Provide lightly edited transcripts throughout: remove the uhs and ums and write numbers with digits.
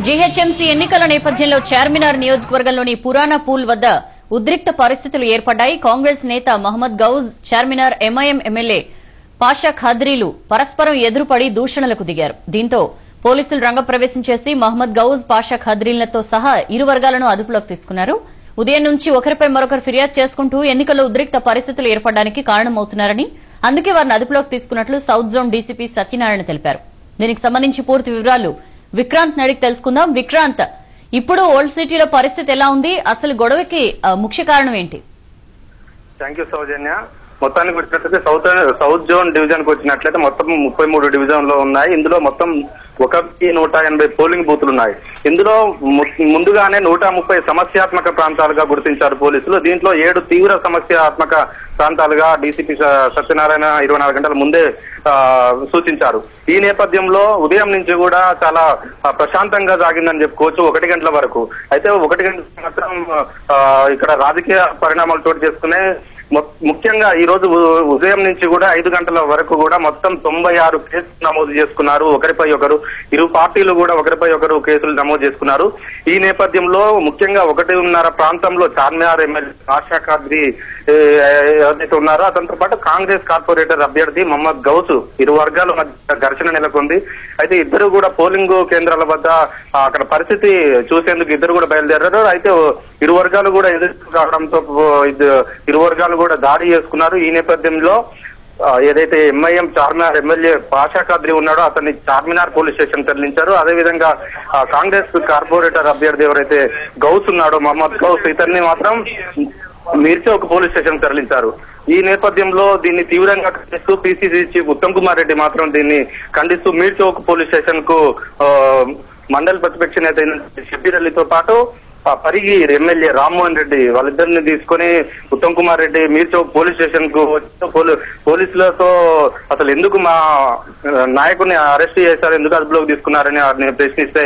GHMC ఎన్నికల నేపథ్యంలో చార్మినార్ నియోజకవర్గంలోని పురాణ పూల్ వద్ద ఉద్రిక్త పరిస్థితులు ఏర్పడ్డాయి. కాంగ్రెస్ నేత మహమ్మద్ గౌజ్, చార్మినార్ ఎంఐఎం ఎమ్మెల్యే పాషా ఖాద్రీలు పరస్పరం ఎదురుపడి దూషణలకు దిగారు. దీంతో పోలీసులు రంగప్రవేశం చేసి మహమ్మద్ గౌజ్, పాషా ఖాద్రీలతో సహా ఇరు వర్గాలను అదుపులోకి తీసుకున్నారు. ఉదయం నుంచి ఒకరిపై మరొకరు ఫిర్యాదు చేసుకుంటూ ఎన్నికల్లో ఉద్రిక్త పరిస్థితులు ఏర్పడడానికి కారణమవుతున్నారని, అందుకే వారిని అదుపులోకి తీసుకున్నట్లు సౌత్ జోన్ డీసీపీ సత్యనారాయణ తెలిపారు. దీనికి సంబంధించి పూర్తి వివరాలు విక్రాంత్ అడిగి తెలుసుకుందాం. విక్రాంత్, ఇప్పుడు ఓల్డ్ సిటీలో పరిస్థితి ఎలా ఉంది? అసలు గొడవకి ముఖ్య కారణం ఏంటి? థ్యాంక్ యూ సౌజన్య. మొత్తానికి వచ్చినట్లయితే సౌత్ జోన్ డివిజన్ కు వచ్చినట్లయితే మొత్తం 33 డివిజన్లు ఉన్నాయి. ఇందులో మొత్తం 180 పోలింగ్ బూతులు ఉన్నాయి. ఇందులో ముందుగానే 130 సమస్యాత్మక ప్రాంతాలుగా గుర్తించారు పోలీసులు. దీంట్లో 7 తీవ్ర సమస్యాత్మక ప్రాంతాలుగా డీసీపీ సత్యనారాయణ 24 గంటల ముందే సూచించారు. ఈ నేపథ్యంలో ఉదయం నుంచి కూడా చాలా ప్రశాంతంగా సాగిందని చెప్పుకోవచ్చు 1 గంటల వరకు. అయితే 1 గంటల మాత్రం ఇక్కడ రాజకీయ పరిణామాలు చోటు చేసుకునే ముఖ్యంగా ఈ రోజు ఉదయం నుంచి కూడా 5 గంటల వరకు కూడా మొత్తం 96 కేసులు నమోదు చేసుకున్నారు. ఒకరిపై ఒకరు ఇరు పార్టీలు కూడా ఒకరిపై ఒకరు కేసులు నమోదు చేసుకున్నారు. ఈ నేపథ్యంలో ముఖ్యంగా 1:30 ప్రాంతంలో చార్మినార్ ఎమ్మెల్యే పాషా ఖాద్రీ ఎవరైతే ఉన్నారో అతనితో పాటు కాంగ్రెస్ కార్పొరేటర్ అభ్యర్థి మహమ్మద్ గౌస్ ఇరు వర్గాల మధ్య ఘర్షణ నెలకొంది. అయితే ఇద్దరు కూడా పోలింగ్ కేంద్రాల వద్ద అక్కడ పరిస్థితి చూసేందుకు ఇద్దరు కూడా బయలుదేరారు. అయితే ఇరు వర్గాలు కూడా ఎదురు కావడంతో ఇరు వర్గాలు కూడా దాడి చేసుకున్నారు. ఈ నేపథ్యంలో ఏదైతే ఎంఐఎం చార్మినార్ ఎమ్మెల్యే పాషా ఖాద్రీ ఉన్నాడో అతన్ని చార్మినార్ పోలీస్ స్టేషన్ తరలించారు. అదేవిధంగా కాంగ్రెస్ కార్పొరేటర్ అభ్యర్థి ఎవరైతే గౌస్ ఉన్నాడో మహమ్మద్ గౌస్, ఇతన్ని మాత్రం మీర్చౌక్ పోలీస్ స్టేషన్ తరలించారు. ఈ నేపథ్యంలో దీన్ని తీవ్రంగా ఖండిస్తూ పిసిసి చీఫ్ ఉత్తమ్ కుమార్ రెడ్డి మాత్రం దీన్ని ఖండిస్తూ మీర్చౌక్ పోలీస్ స్టేషన్ కు మండల ప్రతిపక్ష నేత షబ్బీర్ అలీతో పాటు పరిగి ఎమ్మెల్యే రామ్మోహన్ రెడ్డి వాళ్ళిద్దరిని తీసుకుని ఉత్తమ్ కుమార్ రెడ్డి మీర్చౌక్ పోలీస్ స్టేషన్ కు పోలీసులతో అసలు ఎందుకు మా నాయకుడిని అరెస్ట్ చేశారు, ఎందుకు అదుపులోకి తీసుకున్నారని ప్రశ్నిస్తే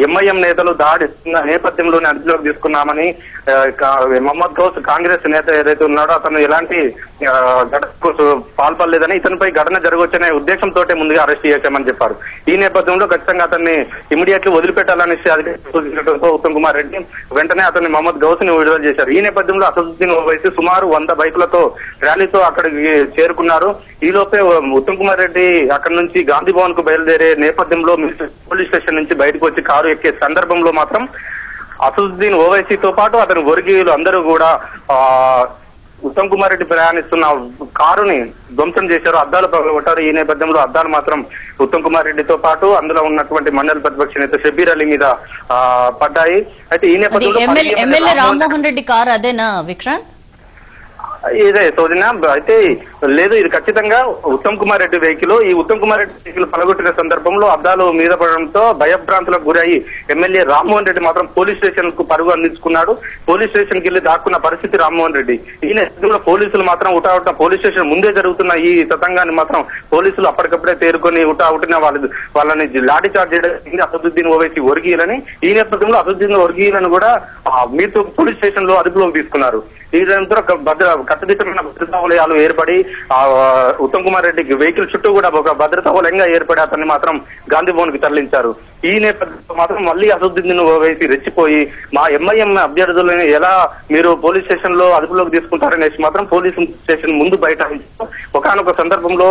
ఎంఐఎం నేతలు దాడిస్తున్న నేపథ్యంలోనే అదుపులోకి తీసుకున్నామని మహమ్మద్ గౌస్ కాంగ్రెస్ నేత ఏదైతే ఉన్నాడో అతను ఎలాంటి ఘటనకు పాల్పడలేదని, ఇతనిపై ఘటన జరగవచ్చనే ఉద్దేశంతో ముందుగా అరెస్ట్ చేశామని చెప్పారు. ఈ నేపథ్యంలో ఖచ్చితంగా అతన్ని ఇమీడియట్లీ వదిలిపెట్టాలని సూచించడంతో ఉత్తమ్ కుమార్ రెడ్డి వెంటనే అతన్ని మహమ్మద్ గౌస్ ని విడుదల చేశారు. ఈ నేపథ్యంలో అసదుద్దీన్ ఓవైసీ సుమారు 100 బైకులతో ర్యాలీతో అక్కడికి చేరుకున్నారు. ఈ లోపే ఉత్తమ్ కుమార్ రెడ్డి అక్కడి నుంచి గాంధీ భవన్ కు బయలుదేరే నేపథ్యంలో పోలీస్ స్టేషన్ నుంచి బయటకు వచ్చి కారు ఎక్కే సందర్భంలో మాత్రం అసదుద్దీన్ ఓవైసీతో పాటు అతని వర్గీయులు అందరూ కూడా ఉత్తమ్ కుమార్ రెడ్డి ప్రయాణిస్తున్న కారుని ధ్వంసం చేశారు, అద్దాలు పగలగొట్టారు. ఈ నేపథ్యంలో అద్దాలు మాత్రం ఉత్తమ్ కుమార్ రెడ్డితో పాటు అందులో ఉన్నటువంటి మండల ప్రతిపక్ష నేత షబ్బీర్ అలీ మీద పడ్డాయి. అయితే ఈ నేపథ్యంలో ఎమ్మెల్యే రామ్మోహన్ రెడ్డి కారు అదేనా విక్రాంత్? ఇదే సోదన. అయితే లేదు, ఇది ఖచ్చితంగా ఉత్తమ్ కుమార్ రెడ్డి వెహికల్. ఈ ఉత్తమ్ కుమార్ రెడ్డి వెహికల్ పలగొట్టిన సందర్భంలో అద్దాలు మీద పడడంతో భయభ్రాంతులకు గురయ్యి ఎమ్మెల్యే రామ్మోహన్ రెడ్డి మాత్రం పోలీస్ స్టేషన్ కు పరుగు అందించుకున్నాడు. పోలీస్ స్టేషన్ కి వెళ్లి దాక్కున్న పరిస్థితి రామ్మోహన్ రెడ్డి. ఈ నేపథ్యంలో పోలీసులు మాత్రం ఉటావుట పోలీస్ స్టేషన్ ముందే జరుగుతున్న ఈ తతంగాన్ని మాత్రం పోలీసులు అప్పటికప్పుడే తేరుకొని ఉటావుటిన వాళ్ళని లాఠీ చార్జ్ చేయడం అసదుద్దీన్ ఓవైసీ వర్గీయులని. ఈ నేపథ్యంలో అసదుద్దీన్ వర్గీయులను కూడా మీతో పోలీస్ స్టేషన్ లో అదుపులోకి తీసుకున్నారు. ఈ కట్టుదిట్టమైన భద్రతా వలయాలు ఏర్పడి ఉత్తమ్ కుమార్ రెడ్డికి వెహికల్ చుట్టూ కూడా ఒక భద్రతా వలయంగా ఏర్పడి అతన్ని మాత్రం గాంధీ భవన్ కి తరలించారు. ఈ నేపథ్యంలో మాత్రం మళ్ళీ అసదుద్దీన్ ఓవైసీ రెచ్చిపోయి మా ఎంఐఎం అభ్యర్థులను ఎలా మీరు పోలీస్ స్టేషన్ లో అదుపులోకి తీసుకుంటారనేసి మాత్రం పోలీస్ స్టేషన్ ముందు బయట ఒకనొక సందర్భంలో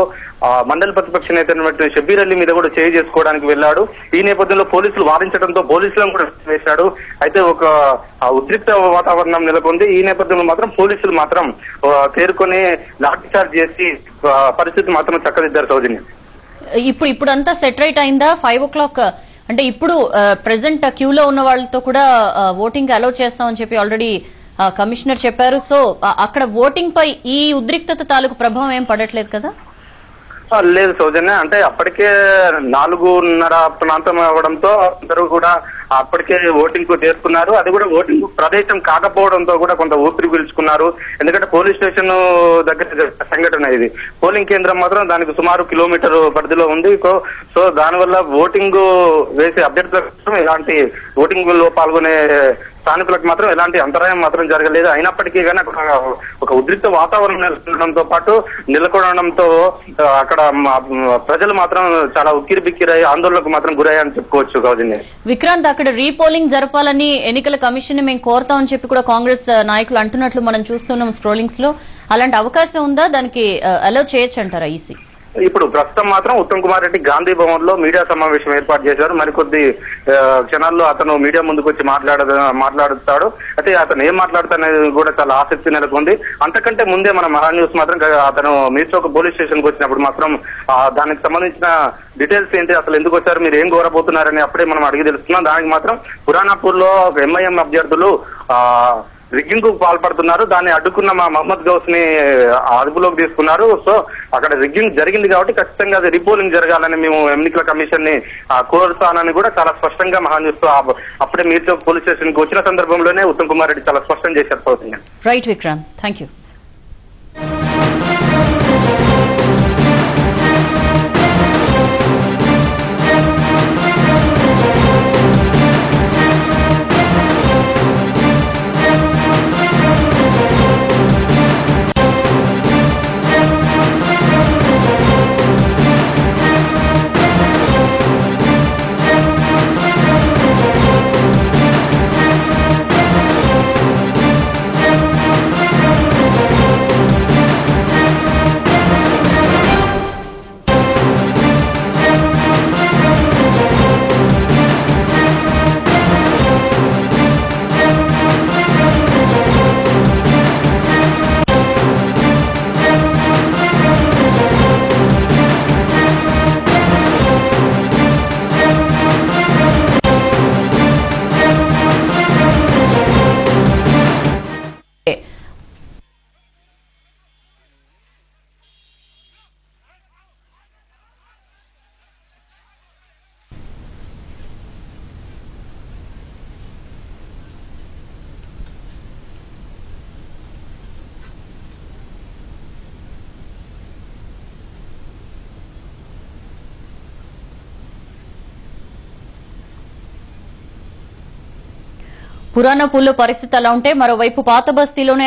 మండల ప్రతిపక్ష నేత షబ్బీర్ అలీ మీద కూడా చేయి చేసుకోవడానికి వెళ్లాడు. ఈ నేపథ్యంలో పోలీసులు వారించడంతో పోలీసులను కూడా వేశాడు. అయితే ఒక ఉద్రిక్త వాతావరణం నెలకొంది. ఈ నేపథ్యంలో మాత్రం పోలీసులు మాత్రం తేరుకొని లాఠీచార్జ్ చేసి పరిస్థితి మాత్రం చక్కదిద్దారు. సౌజన్య, ఇప్పుడు అంతా సెట్ రైట్ అయిందా? 5 o'clock అంటే ఇప్పుడు ప్రెసెంట్ క్యూలో ఉన్న వాళ్ళతో కూడా ఓటింగ్ అలౌ చేస్తామని చెప్పి ఆల్రెడీ కమిషనర్ చెప్పారు. సో అక్కడ ఓటింగ్ పై ఈ ఉద్రిక్తత తాలూకు ప్రభావం ఏం పడట్లేదు కదా? లేదు సౌజన్య, అంటే అప్పటికే 4:30 ప్రాంతం అవ్వడంతో అందరూ కూడా అప్పటికే ఓటింగ్ కు చేరుకున్నారు. అది కూడా ఓటింగ్ ప్రదేశం కాకపోవడంతో కూడా కొంత ఊపిరి పీల్చుకున్నారు. ఎందుకంటే పోలీస్ స్టేషన్ దగ్గర సంఘటన ఇది. పోలింగ్ కేంద్రం మాత్రం దానికి సుమారు కిలోమీటర్ పరిధిలో ఉంది. సో దానివల్ల ఓటింగ్ వేసే అభ్యర్థుల కోసం ఎలాంటి ఓటింగ్ లో పాల్గొనే స్థానికులకు మాత్రం ఎలాంటి అంతరాయం మాత్రం జరగలేదు. అయినప్పటికీ కానీ ఒక ఉద్రిక్త వాతావరణం నెలకొనడంతో పాటు నెలకొనడంతో అక్కడ ప్రజలు మాత్రం చాలా ఉక్కిరి బిక్కిరై ఆందోళనకు మాత్రం గురయ్యాయని చెప్పుకోవచ్చు. గౌజన్య విక్రాంత్, అక్కడ రీపోలింగ్ జరపాలని ఎన్నికల కమిషన్ మేము కోరుతామని చెప్పి కూడా కాంగ్రెస్ నాయకులు అంటున్నట్లు మనం చూస్తున్నాం స్క్రోలింగ్స్ లో. అలాంటి అవకాశం ఉందా? దానికి అలౌ చేయొచ్చు అంటారా ఈసీ? ఇప్పుడు ప్రస్తుతం మాత్రం ఉత్తమ్ కుమార్ రెడ్డి గాంధీ భవన్ లో మీడియా సమావేశం ఏర్పాటు చేశారు. మరికొద్ది క్షణాల్లో అతను మీడియా ముందుకు వచ్చి మాట్లాడుతాడు. అయితే అతను ఏం మాట్లాడుతాడనేది కూడా చాలా ఆసక్తి నెలకొంది. అంతకంటే ముందే మన మహా న్యూస్ మాత్రం అతను మీర్చౌక పోలీస్ స్టేషన్ కు వచ్చినప్పుడు మాత్రం దానికి సంబంధించిన డీటెయిల్స్ ఏంటి, అసలు ఎందుకు వచ్చారు, మీరు ఏం కోరబోతున్నారని అప్పుడే మనం అడిగి తెలుస్తున్నాం. దానికి మాత్రం పురాణాపూర్ లో ఎంఐఎం అభ్యర్థులు రిగ్గింగ్ కు పాల్పడుతున్నారు. దాన్ని అడ్డుకున్న మా మహమ్మద్ గౌస్ ని అదుపులోకి తీసుకున్నారు. సో అక్కడ రిగ్గింగ్ జరిగింది కాబట్టి ఖచ్చితంగా అది రీపోలింగ్ జరగాలని మేము ఎన్నికల కమిషన్ ని కోరుతానని కూడా చాలా స్పష్టంగా మహాన్యూస్ అప్పుడే మీర్చౌక్ పోలీస్ స్టేషన్ కు వచ్చిన సందర్భంలోనే ఉత్తమ్ కుమార్ రెడ్డి చాలా స్పష్టం చేశారు. Right Vikrant, thank you. పురాణపూర్లో పరిస్థితి అలా ఉంటే మరోవైపు పాత బస్తీలోనే